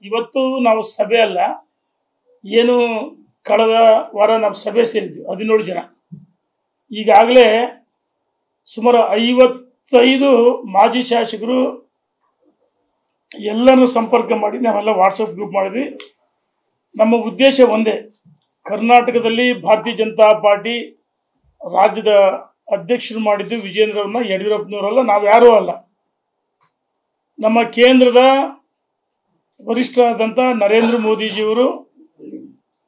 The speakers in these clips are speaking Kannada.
ಇವತ್ತು ನಾವು ಸಭೆ ಅಲ್ಲ, ಏನು ಕಳೆದ ವಾರ ನಾವು ಸಭೆ ಸೇರಿದ್ವಿ 17 ಜನ. ಈಗಾಗಲೇ ಸುಮಾರು 55 ಮಾಜಿ ಶಾಸಕರು ಎಲ್ಲರೂ ಸಂಪರ್ಕ ಮಾಡಿ ನಾವೆಲ್ಲ ವಾಟ್ಸಪ್ ಗ್ರೂಪ್ ಮಾಡಿದ್ವಿ. ನಮ್ಮ ಉದ್ದೇಶ ಒಂದೇ, ಕರ್ನಾಟಕದಲ್ಲಿ ಭಾರತೀಯ ಜನತಾ ಪಾರ್ಟಿ ರಾಜ್ಯದ ಅಧ್ಯಕ್ಷರು ಮಾಡಿದ್ದು ವಿಜೇಂದ್ರವ್ರನ್ನ, ಯಡಿಯೂರಪ್ಪನವರಲ್ಲ, ನಾವು ಯಾರೂ ಅಲ್ಲ. ನಮ್ಮ ಕೇಂದ್ರದ ವರಿಷ್ಠರಾದಂಥ ನರೇಂದ್ರ ಮೋದಿಜಿಯವರು,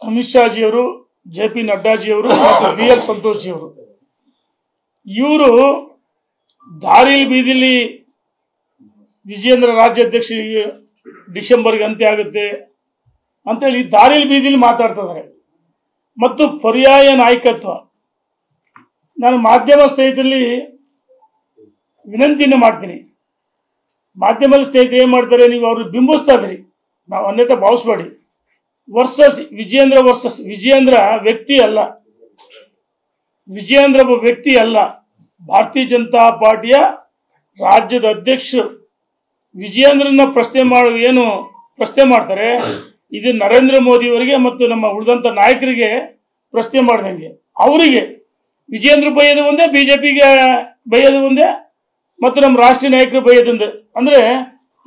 ಅಮಿತ್ ಶಾಜಿಯವರು, JP ನಡ್ಡಾಜಿಯವರು ಮತ್ತು BL ಸಂತೋಷಿಯವರು, ಇವರು ದಾರಿಲಿ ಬೀದಿಲಿ ವಿಜೇಂದ್ರ ರಾಜ್ಯಾಧ್ಯಕ್ಷರಿಗೆ ಡಿಸೆಂಬರ್ಗೆ ಅಂತ್ಯ ಆಗುತ್ತೆ ಅಂತೇಳಿ ದಾರಿಲಿ ಬೀದಿಲಿ ಮಾತಾಡ್ತಿದ್ದಾರೆ. ಮತ್ತು ಪರ್ಯಾಯ ನಾಯಕತ್ವ, ನಾನು ಮಾಧ್ಯಮ ಸ್ನೇಹಿತರಲ್ಲಿ ವಿನಂತಿಯನ್ನು ಮಾಡ್ತೀನಿ. ಮಾಧ್ಯಮದ ಸ್ನೇಹಿತರು ಏನು ಮಾಡ್ತಾರೆ, ನೀವು ಅವ್ರು ಬಿಂಬಿಸ್ತಾ ಇದ್ರಿ, ನಾವು ಅನ್ಯತಾ ಭಾವಿಸ್ಬೇಡಿ. ವಿಜೇಂದ್ರ ವ್ಯಕ್ತಿ ಅಲ್ಲ, ವಿಜೇಂದ್ರ ಒಬ್ಬ ವ್ಯಕ್ತಿ ಅಲ್ಲ, ಭಾರತೀಯ ಜನತಾ ಪಾರ್ಟಿಯ ರಾಜ್ಯದ ಅಧ್ಯಕ್ಷರು. ವಿಜೇಂದ್ರನ ಪ್ರಶ್ನೆ ಮಾಡ್ತಾರೆ, ಇದು ನರೇಂದ್ರ ಮೋದಿ ಅವರಿಗೆ ಮತ್ತು ನಮ್ಮ ಉಳಿದಂತ ನಾಯಕರಿಗೆ ಪ್ರಶ್ನೆ ಮಾಡಿದಂಗೆ. ಅವರಿಗೆ ವಿಜೇಂದ್ರ ಬೈಯೋದು ಒಂದೇ, ಬಿಜೆಪಿಗೆ ಬೈಯೋದು ಒಂದೇ, ಮತ್ತು ನಮ್ಮ ರಾಷ್ಟ್ರೀಯ ನಾಯಕರು ಬೈಯೋದೊಂದೇ. ಅಂದ್ರೆ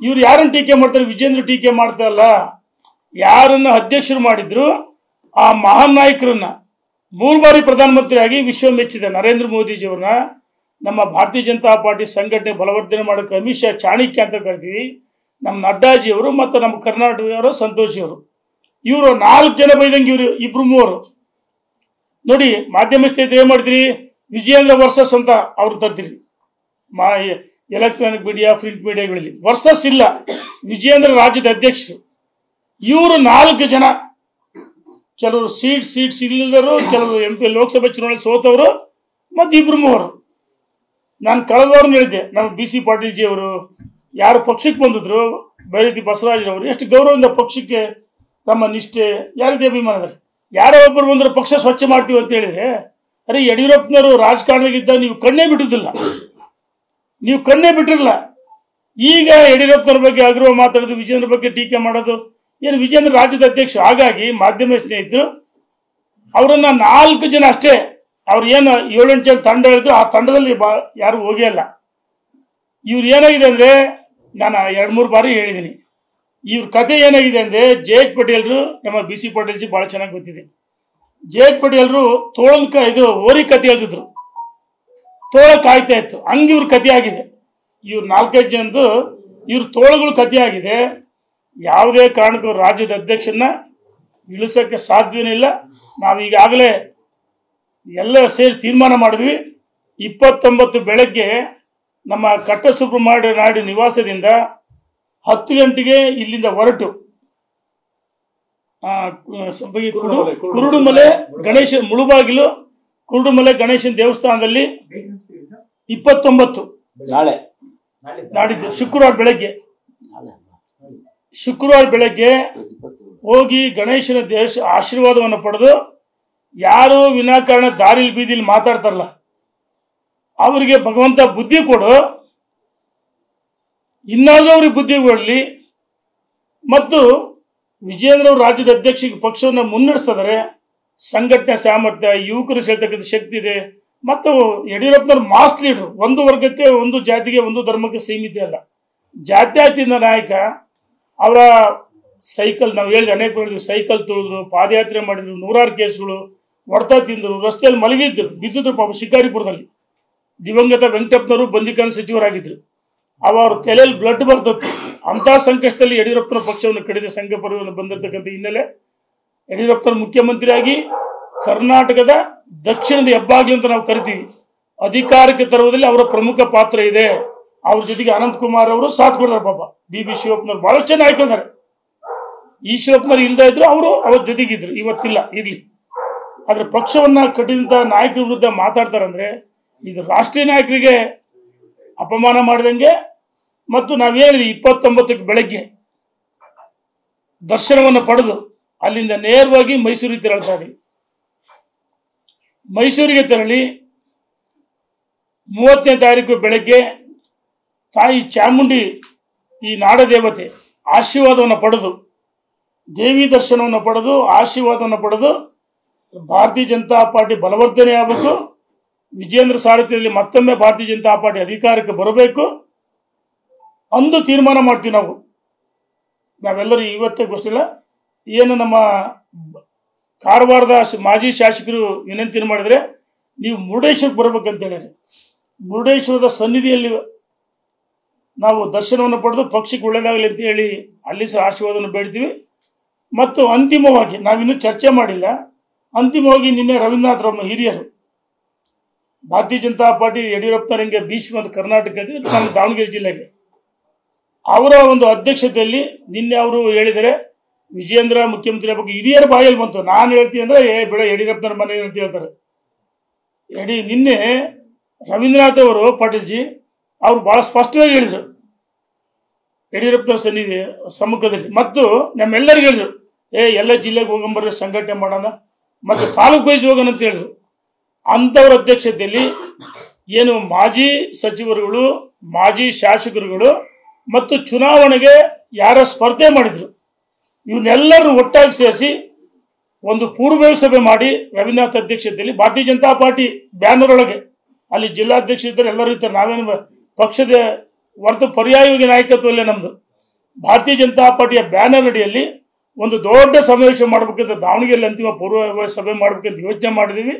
ಇವ್ರು ಯಾರನ್ನ ಟೀಕೆ ಮಾಡ್ತಾರೆ, ವಿಜೇಂದ್ರ ಟೀಕೆ ಮಾಡ್ತಾ ಇಲ್ಲ. ಯಾರನ್ನ ಅಧ್ಯಕ್ಷರು ಮಾಡಿದ್ರು ಆ ಮಹಾನ್ ನಾಯಕರನ್ನ 3 ಬಾರಿ ಪ್ರಧಾನಮಂತ್ರಿಯಾಗಿ ವಿಶ್ವ ಮೆಚ್ಚಿದೆ ನರೇಂದ್ರ ಮೋದಿಜಿಯವ್ರನ್ನ ನಮ್ಮ ಭಾರತೀಯ ಜನತಾ ಪಾರ್ಟಿ ಸಂಘಟನೆ ಬಲವರ್ಧನೆ ಮಾಡೋಕೆ ಅಮಿತ್ ಶಾ ಚಾಣಕ್ಯ ಅಂತ ಕರಿತೀವಿ. ನಮ್ಮ ನಡ್ಡಾಜಿಯವರು ಮತ್ತು ನಮ್ಮ ಕರ್ನಾಟಕದವರು ಸಂತೋಷಿಯವರು, ಇವರು 4 ಜನ ಬೈದಂಗೆ ಇವರು ಇಬ್ರು ಮೂವರು. ನೋಡಿ, ಮಾಧ್ಯಮ ಸ್ನೇಹಿತರು ಏನ್ ಮಾಡ್ತೀರಿ, ವಿಜೇಂದ್ರ ವರ್ಸಸ್ ಅಂತ ಅವ್ರು ತರ್ತೀರಿ. ಎಲೆಕ್ಟ್ರಾನಿಕ್ ಮೀಡಿಯಾ, ಪ್ರಿಂಟ್ ಮೀಡಿಯಾಗಳಲ್ಲಿ ವರ್ಸಸ್ ಇಲ್ಲ, ವಿಜೇಂದ್ರ ರಾಜ್ಯದ ಅಧ್ಯಕ್ಷರು. ಇವರು 4 ಜನ, ಕೆಲವರು ಸೀಟ್ ಸಿಗಲಿಲ್ಲರು, ಕೆಲವರು MP ಲೋಕಸಭೆ ಚುನಾವಣೆ ಸೋತವರು, ಮತ್ತು ಇಬ್ರು ಮೂವರು. ನಾನು ಕಳೆದವರು ಹೇಳಿದ್ದೆ, ನಮ್ಮ BC ಪಾಟೀಲ್ ಜಿ ಅವರು ಯಾರು ಪಕ್ಷಕ್ಕೆ ಬಂದಿದ್ರು, ಬೈರತಿ ಬಸವರಾಜರವರು ಎಷ್ಟು ಗೌರವದಿಂದ ಪಕ್ಷಕ್ಕೆ ತಮ್ಮ ನಿಷ್ಠೆ, ಯಾವ ರೀತಿ ಅಭಿಮಾನ. ಯಾರೋ ಒಬ್ಬರು ಬಂದ್ರೆ ಪಕ್ಷ ಸ್ವಚ್ಛ ಮಾಡ್ತೀವಿ ಅಂತ ಹೇಳಿದ್ರೆ, ಅರೆ ಯಡಿಯೂರಪ್ಪನವರು ರಾಜಕಾರಣಕ್ಕಿದ್ದ ನೀವು ಕಣ್ಣೇ ಬಿಟ್ಟಿರಲಿಲ್ಲ. ಈಗ ಯಡಿಯೂರಪ್ಪನವ್ರ ಬಗ್ಗೆ ಅಗೌರವ ಮಾತಾಡೋದು, ವಿಜೇಂದ್ರ ಬಗ್ಗೆ ಟೀಕೆ ಮಾಡೋದು, ಏನು ವಿಜೇಂದ್ರ ರಾಜ್ಯದ ಅಧ್ಯಕ್ಷ. ಹಾಗಾಗಿ ಮಾಧ್ಯಮ ಸ್ನೇಹಿತರು ಅವರನ್ನ 4 ಜನ ಅಷ್ಟೇ, ಅವ್ರು ಏನು 7-8 ಜನ ತಂಡ ಹೇಳಿದ್ರು, ಆ ತಂಡದಲ್ಲಿ ಯಾರು ಹೋಗೇ ಇಲ್ಲ. ಇವ್ರು ಏನಾಗಿದೆ ಅಂದ್ರೆ, ನಾನು 2-3 ಬಾರಿ ಹೇಳಿದ್ದೀನಿ, ಇವ್ರ ಕತೆ ಏನಾಗಿದೆ ಅಂದ್ರೆ, JH ಪಟೇಲ್ರು, ನಮ್ಮ BC ಪಾಟೀಲ್ ಜಿ ಬಹಳ ಚೆನ್ನಾಗಿ ಗೊತ್ತಿದೆ. JH ಪಟೇಲ್ರು ಓರಿ ಕತೆ ಹೇಳ್ತಿದ್ರು, ತೋಳಕ್ಕೆ ಆಯ್ತಾ ಇತ್ತು, ಹಂಗೆ ಇವ್ರ ಕತೆ ಆಗಿದೆ. ಇವ್ರು 4-5 ಜನದ್ದು ಇವ್ರ ತೋಳಗಳು ಕತೆ ಆಗಿದೆ. ಯಾವುದೇ ಕಾರಣಕ್ಕೂ ರಾಜ್ಯದ ಅಧ್ಯಕ್ಷರನ್ನ ಇಳಿಸಕ್ಕೆ ಸಾಧ್ಯವೇ ಇಲ್ಲ. ನಾವು ಈಗಾಗಲೇ ಎಲ್ಲ ಸೇರಿ ತೀರ್ಮಾನ ಮಾಡಿದ್ವಿ. 29 ಬೆಳಗ್ಗೆ ನಮ್ಮ ಕಟ್ಟ ಸುಬ್ರಹ್ಮಣ್ಯ ನಾಯ್ಡು ನಿವಾಸದಿಂದ 10 ಗಂಟೆಗೆ ಇಲ್ಲಿಂದ ಹೊರಟು ಕುರುಡುಮಲೆ ಗಣೇಶ ಮುಳುಬಾಗಿಲು ಕುರುಡುಮಲೆ ಗಣೇಶನ ದೇವಸ್ಥಾನದಲ್ಲಿ 29 ನಾಡಿದ್ದು ಶುಕ್ರವಾರ ಬೆಳಗ್ಗೆ ಹೋಗಿ ಗಣೇಶನ ಆಶೀರ್ವಾದವನ್ನು ಪಡೆದು, ಯಾರು ವಿನಾಕಾರಣ ದಾರಿಲಿ ಬೀದಿಲಿ ಮಾತಾಡ್ತಾರಲ್ಲ ಅವರಿಗೆ ಭಗವಂತ ಬುದ್ಧಿ ಕೊಡು, ಇನ್ನಾದ್ರೂ ಅವ್ರಿಗೆ ಬುದ್ಧಿ ಕೊಡಲಿ. ಮತ್ತು ವಿಜೇಂದ್ರ ಅವರು ರಾಜ್ಯದ ಅಧ್ಯಕ್ಷ ಪಕ್ಷವನ್ನು ಮುನ್ನಡೆಸ್ತಿದ್ದಾರೆ. ಸಂಘಟನೆ ಸಾಮರ್ಥ್ಯ, ಯುವಕರು ಸೇರ್ತಕ್ಕಂಥ ಶಕ್ತಿ ಇದೆ. ಮತ್ತು ಯಡಿಯೂರಪ್ಪನವ್ರು ಮಾಸ್ ಲೀಡರ್, ಒಂದು ವರ್ಗಕ್ಕೆ, ಒಂದು ಜಾತಿಗೆ, ಒಂದು ಧರ್ಮಕ್ಕೆ ಸೀಮಿತ ಅಲ್ಲ, ಜಾತ್ಯತೀತ ನಾಯಕ. ಅವರ ಸೈಕಲ್, ನಾವು ಹೇಳಿದ ಅನೇಕ ಸೈಕಲ್ ತುಳಿದ್ರು, ಪಾದಯಾತ್ರೆ ಮಾಡಿದ್ರು, 100 ಕೇಸ್ಗಳು, ಹೊಡೆತ ತಿಂದರು, ರಸ್ತೆಯಲ್ಲಿ ಮಲಗಿದ್ರು, ಬಿದ್ದಿದ್ರು ಪಾಪ ಶಿಕಾರಿಪುರದಲ್ಲಿ. ದಿವಂಗತ ವೆಂಕಟಪ್ಪನವರು ಬಂದಿಖಾನೆ ಸಚಿವರಾಗಿದ್ರು, ಅವ್ರ ತಲೆಯಲ್ಲಿ ಬ್ಲಡ್ ಬರ್ತತ್ತು. ಅಂತ ಸಂಕಷ್ಟದಲ್ಲಿ ಯಡಿಯೂರಪ್ಪನ ಪಕ್ಷವನ್ನು ಕಡಿದ ಸಂಘ ಪರಿವಾರ ಬಂದಿರತಕ್ಕಂಥ ಹಿನ್ನೆಲೆ ಯಡಿಯೂರಪ್ಪನ ಮುಖ್ಯಮಂತ್ರಿಯಾಗಿ ಕರ್ನಾಟಕದ ದಕ್ಷಿಣದ ಹೆಬ್ಬಾಗಿಲು ಅಂತ ನಾವು ಕರಿತೀವಿ, ಅಧಿಕಾರಕ್ಕೆ ತರುವುದರಲ್ಲಿ ಅವರ ಪ್ರಮುಖ ಪಾತ್ರ ಇದೆ. ಅವ್ರ ಜೊತೆಗೆ ಅನಂತ್ ಕುಮಾರ್ ಅವರು ಸಾಥ್ ಕೊಡ್ತಾರೆ. ಪಾಪ BB ಶಿವಪ್ಪನವ್ರು ಬಹಳಷ್ಟು ಜನ ಆಯ್ಕೊಂಡಾರೆ. ಈಶ್ವರಪ್ಪನವ್ರು ಇಲ್ದೇ ಇದ್ರು, ಅವರು ಅವ್ರ ಜೊತೆಗಿದ್ರು, ಇವತ್ತಿಲ್ಲ, ಇರ್ಲಿ. ಆದ್ರೆ ಪಕ್ಷವನ್ನ ಕಟ್ಟಿದಂತ ನಾಯಕರ ವಿರುದ್ಧ ಮಾತಾಡ್ತಾರಂದ್ರೆ ಇದು ರಾಷ್ಟ್ರೀಯ ನಾಯಕರಿಗೆ ಅಪಮಾನ ಮಾಡಿದಂಗೆ. ಮತ್ತು ನಾವೇನಿದೆ 29ಕ್ಕೆ ಬೆಳಗ್ಗೆ ದರ್ಶನವನ್ನು ಪಡೆದು ಅಲ್ಲಿಂದ ನೇರವಾಗಿ ಮೈಸೂರಿಗೆ ತೆರಳ್ತಾ ಇದ್ದೀವಿ. ಮೈಸೂರಿಗೆ ತೆರಳಿ 30ನೇ ತಾರೀಕು ಬೆಳಗ್ಗೆ ತಾಯಿ ಚಾಮುಂಡಿ, ಈ ನಾಡದೇವತೆ ಆಶೀರ್ವಾದವನ್ನು ಪಡೆದು ದೇವಿ ದರ್ಶನವನ್ನು ಪಡೆದು ಆಶೀರ್ವಾದವನ್ನು ಪಡೆದು ಭಾರತೀಯ ಜನತಾ ಪಾರ್ಟಿ ಬಲವರ್ಧನೆ ಆಗಬೇಕು. ವಿಜೇಂದ್ರ ಸಾರಥ್ಯದಲ್ಲಿ ಮತ್ತೊಮ್ಮೆ ಭಾರತೀಯ ಜನತಾ ಪಾರ್ಟಿ ಅಧಿಕಾರಕ್ಕೆ ಬರಬೇಕು ಅಂದು ತೀರ್ಮಾನ ಮಾಡ್ತೀವಿ. ನಾವೆಲ್ಲರೂ ಇವತ್ತೇ ಗೊತ್ತಿಲ್ಲ. ಏನು ನಮ್ಮ ಕಾರವಾರದ ಮಾಜಿ ಶಾಸಕರು ವಿನಂತಿ ಮಾಡಿದ್ರೆ, ನೀವು ಮುರುಡೇಶ್ವರಕ್ಕೆ ಬರ್ಬೇಕಂತ ಹೇಳಿದ್ರೆ, ಮುರುಡೇಶ್ವರದ ಸನ್ನಿಧಿಯಲ್ಲಿ ನಾವು ದರ್ಶನವನ್ನು ಪಡೆದು ಪಕ್ಷಕ್ಕೆ ಒಳ್ಳೆಯದಾಗಲಿ ಅಂತ ಹೇಳಿ ಅಲ್ಲಿ ಸಹ ಆಶೀರ್ವಾದವನ್ನು ಬೇಡ್ತೀವಿ. ಮತ್ತು ಅಂತಿಮವಾಗಿ ನಾವಿನ್ನೂ ಚರ್ಚೆ ಮಾಡಿಲ್ಲ. ಅಂತಿಮವಾಗಿ ನಿನ್ನೆ ರವೀಂದ್ರನಾಥ್ ರಮ್ಮ ಹಿರಿಯರು ಭಾರತೀಯ ಜನತಾ ಪಾರ್ಟಿ ಯಡಿಯೂರಪ್ಪನವರಿಗೆ ಭೀಷ್ಮ ಅಂತ ಕರ್ನಾಟಕದ ನಮ್ಮ ದಾವಣಗೆರೆ ಜಿಲ್ಲೆಗೆ ಅವರ ಒಂದು ಅಧ್ಯಕ್ಷತೆಯಲ್ಲಿ ನಿನ್ನೆ ಅವರು ಹೇಳಿದರೆ ವಿಜೇಂದ್ರ ಮುಖ್ಯಮಂತ್ರಿ ಬಗ್ಗೆ ಹಿರಿಯರ ಬಾಯಲ್ಲಿ ಬಂತು. ನಾನು ಹೇಳ್ತೀನಿ ಅಂದ್ರೆ ಬಿಡ ಯಡಿಯೂರಪ್ಪನವ್ರ ಮನೆ ಅಂತ ಹೇಳ್ತಾರೆ. ನಿನ್ನೆ ರವೀಂದ್ರನಾಥ್ ಅವರು ಪಾಟೀಲ್ಜಿ ಅವರು ಬಹಳ ಸ್ಪಷ್ಟವಾಗಿ ಹೇಳಿದರು ಯಡಿಯೂರಪ್ಪನ ಸನ್ನಿಧಿ ಸಮ್ಮುಖದಲ್ಲಿ. ಮತ್ತು ನಮ್ಮೆಲ್ಲರಿಗೂ ಹೇಳಿದ್ರು, ಎಲ್ಲ ಜಿಲ್ಲೆಗೆ ಹೋಗಂಬರ್ರೆ ಸಂಘಟನೆ ಮಾಡೋಣ ಮತ್ತು ತಾಲೂಕು ವೈಸ್ ಹೋಗೋಣ ಅಂತ ಹೇಳಿದ್ರು. ಅಂಥವ್ರ ಅಧ್ಯಕ್ಷತೆಯಲ್ಲಿ ಏನು ಮಾಜಿ ಸಚಿವರುಗಳು, ಮಾಜಿ ಶಾಸಕರುಗಳು ಮತ್ತು ಚುನಾವಣೆಗೆ ಯಾರ ಸ್ಪರ್ಧೆ ಮಾಡಿದ್ರು ಇವನ್ನೆಲ್ಲರೂ ಒಟ್ಟಾಗಿ ಸೇರಿಸಿ ಒಂದು ಪೂರ್ವಭಾವಿ ಸಭೆ ಮಾಡಿ ರವೀಂದ್ರನಾಥ್ ಅಧ್ಯಕ್ಷತೆಯಲ್ಲಿ ಭಾರತೀಯ ಜನತಾ ಪಾರ್ಟಿ ಬ್ಯಾನರ್ ಒಳಗೆ ಅಲ್ಲಿ ಜಿಲ್ಲಾಧ್ಯಕ್ಷ ಇದ್ದಾರೆ, ಎಲ್ಲರೂ ಇರ್ತಾರೆ. ನಾವೇನು ಪಕ್ಷದ ಹೊರತು ಪರ್ಯಾಯವಾಗಿ ನಾಯಕತ್ವದಲ್ಲೇ ನಮ್ದು ಭಾರತೀಯ ಜನತಾ ಪಾರ್ಟಿಯ ಬ್ಯಾನರ್ ಅಡಿಯಲ್ಲಿ ಒಂದು ದೊಡ್ಡ ಸಮಾವೇಶ ಮಾಡಬೇಕಂತ ದಾವಣಗೆರೆಯಲ್ಲಿ ಅಂತಿಮ ಪೂರ್ವ ಸಭೆ ಮಾಡಬೇಕಂತ ಯೋಚನೆ ಮಾಡಿದೀವಿ.